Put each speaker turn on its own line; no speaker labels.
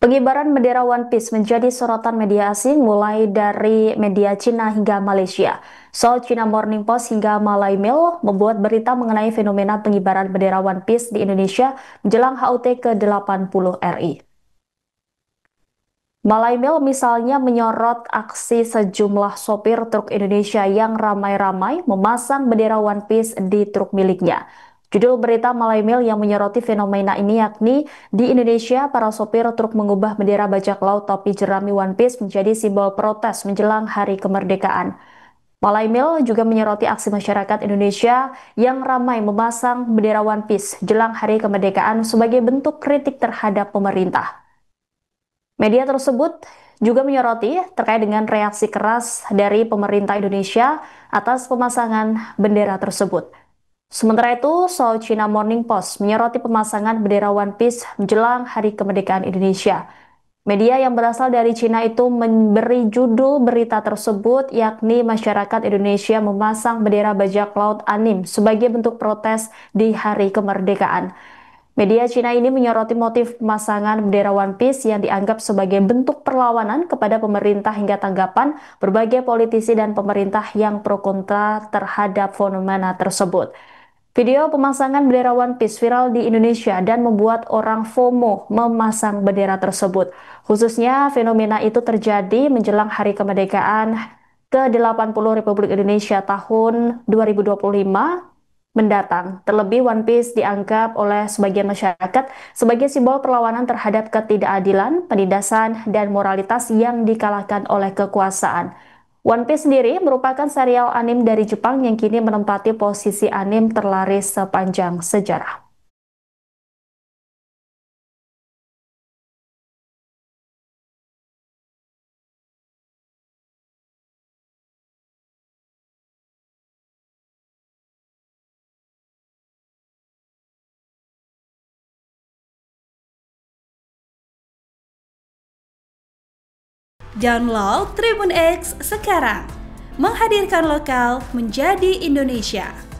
Pengibaran bendera One Piece menjadi sorotan media asing mulai dari media Cina hingga Malaysia. Seoul China Morning Post hingga Malay Mail membuat berita mengenai fenomena pengibaran bendera One Piece di Indonesia menjelang HUT ke-80 RI. Malay Mail misalnya menyorot aksi sejumlah sopir truk Indonesia yang ramai-ramai memasang bendera One Piece di truk miliknya. Judul berita Malay Mail yang menyoroti fenomena ini yakni di Indonesia para sopir truk mengubah bendera bajak laut topi jerami One Piece menjadi simbol protes menjelang hari kemerdekaan. Malay Mail juga menyoroti aksi masyarakat Indonesia yang ramai memasang bendera One Piece jelang hari kemerdekaan sebagai bentuk kritik terhadap pemerintah. Media tersebut juga menyoroti terkait dengan reaksi keras dari pemerintah Indonesia atas pemasangan bendera tersebut. Sementara itu, Seoul China Morning Post menyoroti pemasangan bendera One Piece menjelang Hari Kemerdekaan Indonesia. Media yang berasal dari Cina itu memberi judul berita tersebut yakni masyarakat Indonesia memasang bendera bajak laut ANIM sebagai bentuk protes di Hari Kemerdekaan. Media Cina ini menyoroti motif pemasangan bendera One Piece yang dianggap sebagai bentuk perlawanan kepada pemerintah hingga tanggapan berbagai politisi dan pemerintah yang pro kontra terhadap fenomena tersebut. Video pemasangan bendera One Piece viral di Indonesia dan membuat orang FOMO memasang bendera tersebut. Khususnya fenomena itu terjadi menjelang Hari Kemerdekaan ke-80 Republik Indonesia tahun 2025 mendatang. Terlebih One Piece dianggap oleh sebagian masyarakat sebagai simbol perlawanan terhadap ketidakadilan, penindasan, dan moralitas yang dikalahkan oleh kekuasaan. One Piece sendiri merupakan serial anime dari Jepang yang kini menempati posisi anime terlaris sepanjang sejarah.
Download Tribun X sekarang, menghadirkan lokal menjadi Indonesia.